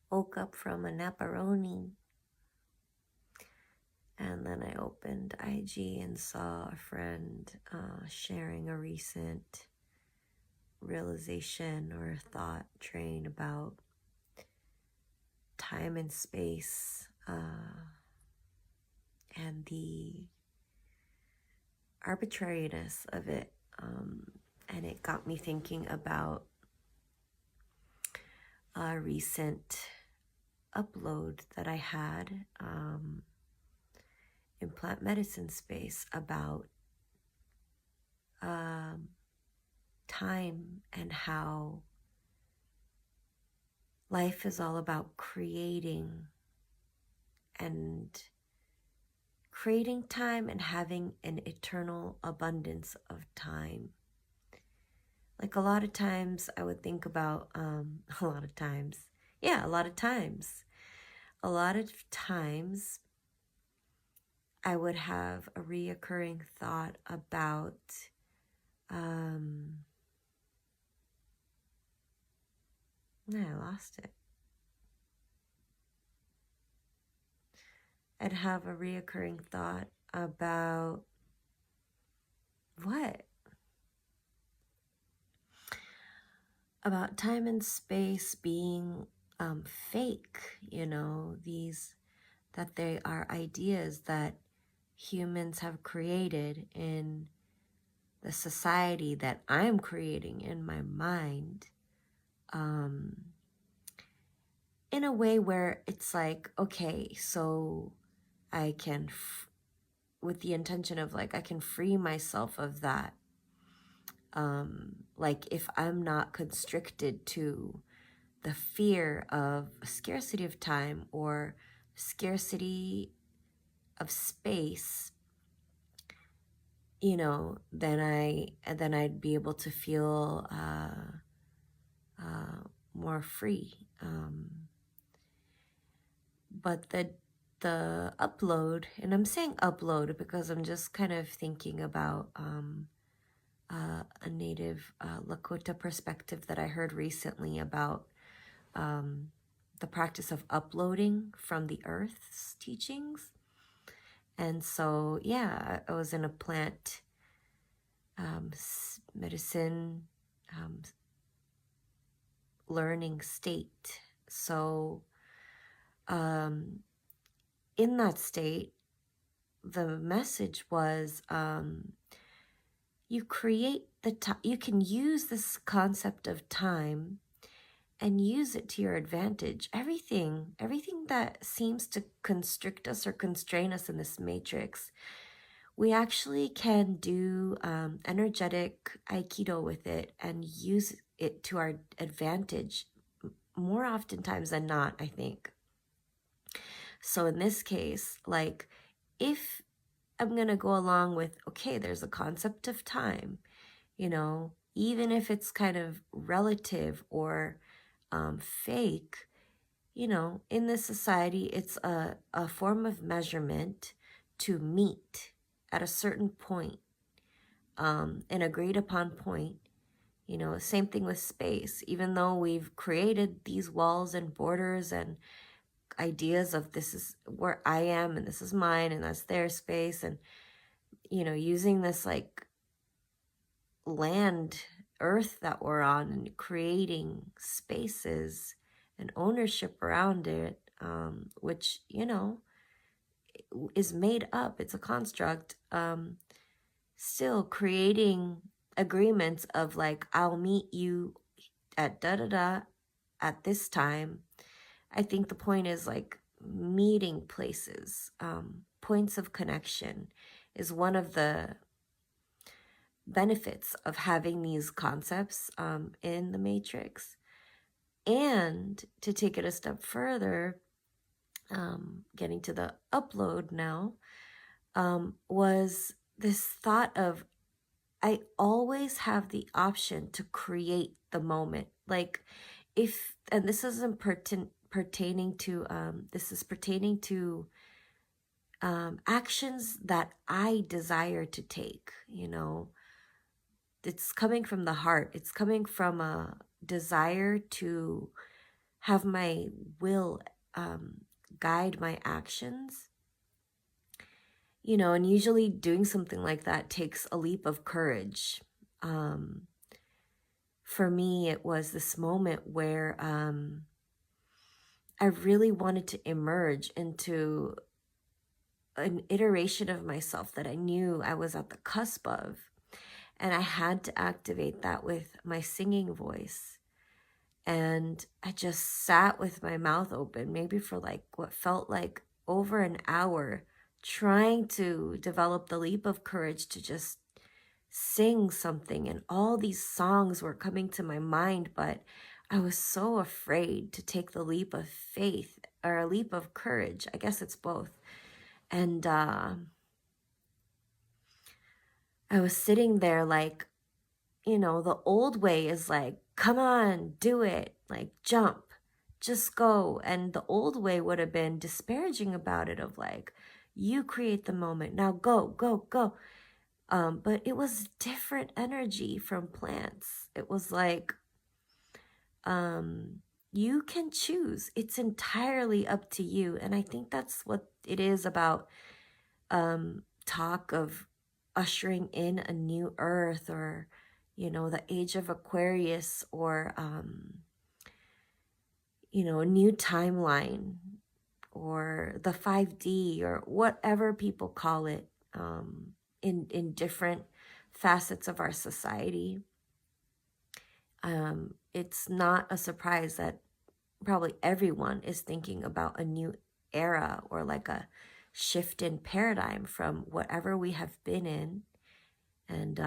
Woke up from a naparoni, and then I opened IG and saw a friend sharing a recent realization or thought train about time and space and the arbitrariness of it. And it got me thinking about a recent upload that I had in plant medicine space about time and how life is all about creating time and having an eternal abundance of time. Like a lot of times I would think about, a lot of times I would have a reoccurring thought about I lost it. I'd have a reoccurring thought about what? About time and space being fake, that they are ideas that humans have created in the society that I'm creating in my mind, in a way where it's like, okay, so I can, with the intention of like, I can free myself of that. Like if I'm not constricted to the fear of scarcity of time or scarcity of space, then I'd be able to feel more free. But the upload, and I'm saying upload because I'm just kind of thinking about a native Lakota perspective that I heard recently about the practice of uploading from the earth's teachings. And so, yeah, I was in a plant medicine learning state. So in that state, the message was you create you can use this concept of time and use it to your advantage. Everything that seems to constrict us or constrain us in this matrix, we actually can do energetic aikido with it and use it to our advantage more oftentimes than not, I think. So in this case, like, if I'm going to go along with, okay, there's a concept of time, even if it's kind of relative or fake, in this society, it's a form of measurement to meet at a certain point, an agreed upon point. Same thing with space. Even though we've created these walls and borders and ideas of this is where I am and this is mine and that's their space, and using this like land, earth that we're on, and creating spaces and ownership around it, which is made up, it's a construct, still creating agreements of like, I'll meet you at da-da-da at this time. I think the point is like meeting places, points of connection is one of the benefits of having these concepts in the matrix. And to take it a step further, getting to the upload now, was this thought of, I always have the option to create the moment. Like if, and this isn't pertaining to, this is pertaining to actions that I desire to take, it's coming from the heart. It's coming from desire to have my will guide my actions, and usually doing something like that takes a leap of courage. For me, it was this moment where I really wanted to emerge into an iteration of myself that I knew I was at the cusp of. And I had to activate that with my singing voice. And I just sat with my mouth open, maybe for like what felt like over an hour, trying to develop the leap of courage to just sing something. And all these songs were coming to my mind, but I was so afraid to take the leap of faith or a leap of courage. I guess it's both. And I was sitting there like, the old way is like, come on, do it, like jump, just go. And the old way would have been disparaging about it, of like, you create the moment, now go, go, go. But it was different energy from plants. It was like, you can choose. It's entirely up to you. And I think that's what it is about talk of ushering in a new earth, or the age of Aquarius, or a new timeline, or the 5D, or whatever people call it, in different facets of our society. It's not a surprise that probably everyone is thinking about a new era, or like a shift in paradigm from whatever we have been in. And